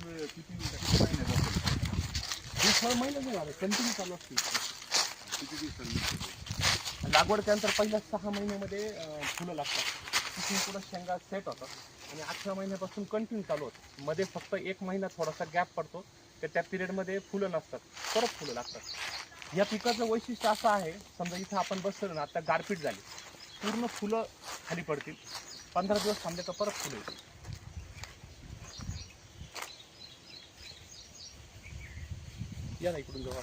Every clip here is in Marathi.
किती महिने बसेल? हे 6 महिने नाही झाले, कंटिन्यू चालू असते. किती दिवसांनी? लागवड त्यानंतर पहिल्या 6 महिन्यामध्ये फुलं लागतात, तिथून पुढं शेंगा सेट होतात आणि 8व्या महिन्यापासून कंटिन्यू चालू होतं. मध्ये फक्त 1 महिना थोडासा गॅप पडतो, तर त्या पिरियडमध्ये फुलं नसतात, परत फुलं लागतात. या पिकाचं वैशिष्ट्य असं आहे, समजा इथं आपण बसलो ना, आता गारपीट झाली, पूर्ण फुलं खाली पडतील, 15 दिवस थांबले तर परत फुलं येतील. या ना इकडून जवळ.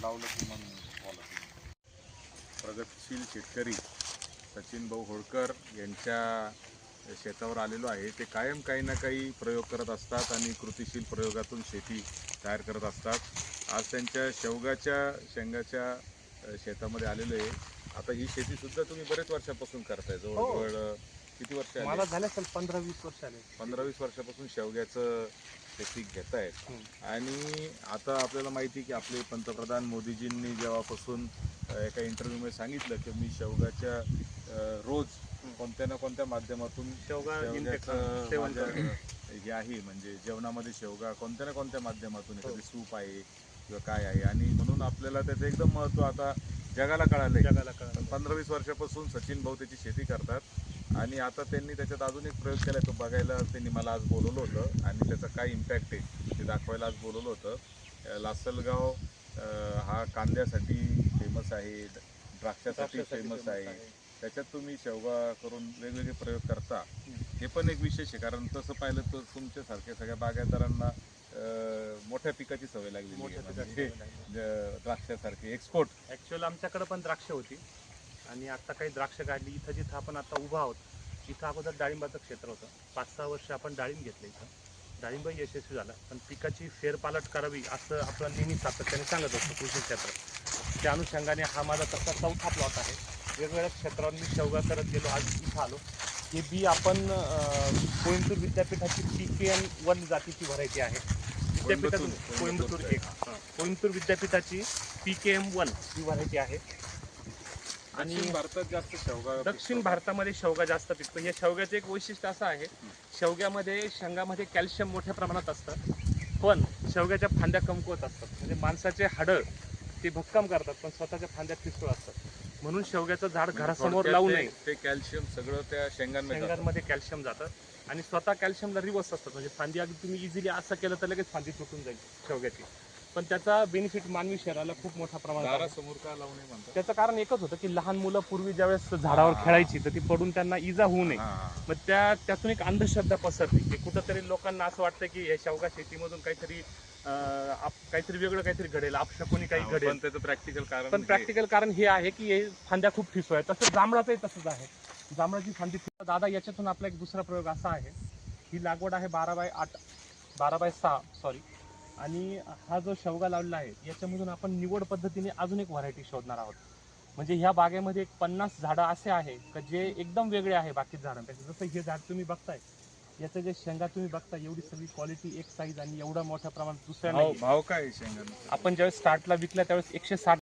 लावलं की मग बोला. प्रगतशील शेतकरी सचिन भाऊ होळकर यांच्या शेतावर आलेलो आहे. ते कायम काही ना काही प्रयोग करत असतात आणि कृतिशील प्रयोगातून शेती तयार करत असतात. आज त्यांच्या शेंगाच्या शेतामध्ये आलेलो आहे. आता ही शेती सुद्धा तुम्ही बरेच वर्षापासून करताय, जवळजवळ किती वर्ष आली? मला झाले असेल 15-20 वर्ष आले. 15-20 वर्षापासून शेवग्याचं ते पीक घेत आहेत. आणि आता आपल्याला माहिती की आपले पंतप्रधान मोदीजींनी जेव्हापासून एका इंटरव्ह्यूमध्ये सांगितलं की मी शेवगाच्या रोज कोणत्या ना कोणत्या माध्यमातून शेवग्याचं हे आहे, म्हणजे जेवणामध्ये शेवगा कोणत्या ना कोणत्या माध्यमातून, एखादी सूप आहे किंवा काय आहे, आणि म्हणून आपल्याला त्याचं एकदम महत्त्व आता जगाला कळालं. 15-20 वर्षापासून सचिन भाऊ त्याची शेती करतात आणि आता त्यांनी त्याच्यात अजून एक प्रयोग केला, तो बघायला त्यांनी मला आज बोलवलं होतं आणि त्याचा काय इम्पॅक्ट आहे ते दाखवायला आज बोलवलं होतं. लासलगाव हा कांद्यासाठी फेमस आहे, द्राक्षासाठी फेमस आहे. त्याच्यात तुम्ही शेवगा करून वेगवेगळे प्रयोग करता, हे पण एक विशेष आहे. कारण तसं पाहिलं तर तुमच्यासारख्या सगळ्या बागायतदारांना मोठ्या पिकाची सवय लागली आहे, द्राक्षासारखी एक्सपोर्ट. ॲक्च्युअली आमच्याकडे पण द्राक्ष होती आणि आता काही द्राक्ष काढली. इथं जिथं आपण आता उभा आहोत तिथं अगोदर डाळिंबाचं क्षेत्र होतं. 5-6 वर्ष आपण डाळिंब घेतलं इथं. डाळिंब यशस्वी झाला, पण पिकाची फेरपालट करावी असं आपण नेहमी सातत्याने सांगत असतो कृषी क्षेत्रात. त्या अनुषंगाने हा माझा तसा 4था प्लॉट आहे. वेगवेगळ्या क्षेत्रावर मी शेवगा करत गेलो, आज इथं आलो. हे बी आपण कोइंबतूर विद्यापीठाची PKM1 जातीची व्हरायटी आहे. विद्यापीठातून कोइंबतूर विद्यापीठाची PKM1 ही व्हरायटी आहे. आणि भारतात जास्त शेवगा, दक्षिण भारतामध्ये शेवगा जास्त पिकतो. या शेवग्याचं एक वैशिष्ट्य असं आहे, शेंगामध्ये कॅल्शियम मोठ्या प्रमाणात असतं, पण शेवग्याच्या फांद्या कमकुवत असतात. म्हणजे माणसाचे हाडं ते भक्कम करतात, पण स्वतःच्या फांद्या ठिसूळ असतात. म्हणून शेवग्याचं झाड घरासमोर लावू नये. ते कॅल्शियम सगळं त्या शेंगांमध्ये कॅल्शियम जातं आणि स्वतः कॅल्शियमला रिवर्स असतात. म्हणजे फांदी अगदी तुम्ही इझिली असं केलं तर लगेच फांदी तुटून जाईल शेवग्याची. पण त्याचा बेनिफिट मानवी शरीराला खूप मोठ्या प्रमाणात आहे. समोर का लावू नये म्हणतात? त्याचं कारण एकच होतं की लहान मुलं पूर्वी ज्यावेळेस झाडावर खेळायची तर ती पडून त्यांना इजा होऊ नये. मग त्यातून एक अंधश्रद्धा पसरते की कुठंतरी लोकांना असं वाटतं की हे शेवगा शेतीमधून काहीतरी वेगळं काहीतरी घडेल, अपशकुनी काही घडेल. पण त्याचं प्रॅक्टिकल कारण हे आहे की हे फांद्या खूप ठिसूळ आहेत. तसं जांभळाचंही तसंच आहे. जांभळाची फांदी दादा, याच्यातून आपला एक दुसरा प्रयोग असा आहे, ही लागवड आहे 12x6 सॉरी. आणि हा जो शेवगा लावलेला आहे याच्यामधून आपण निवड पद्धतीने अजून एक व्हरायटी शोधणार आहोत. म्हणजे ह्या बागेमध्ये 50 झाडं असे आहे का जे एकदम वेगळे आहे बाकी झाडांपेक्षा. जसं हे झाड तुम्ही बघताय, याचं जे शेंगा तुम्ही बघता, एवढी सगळी क्वालिटी एक साईज आणि एवढा मोठ्या प्रमाणात दुसऱ्या नाही. भाव काय शेंगा? आपण ज्यावेळेस स्टार्टला विकला त्यावेळेस 160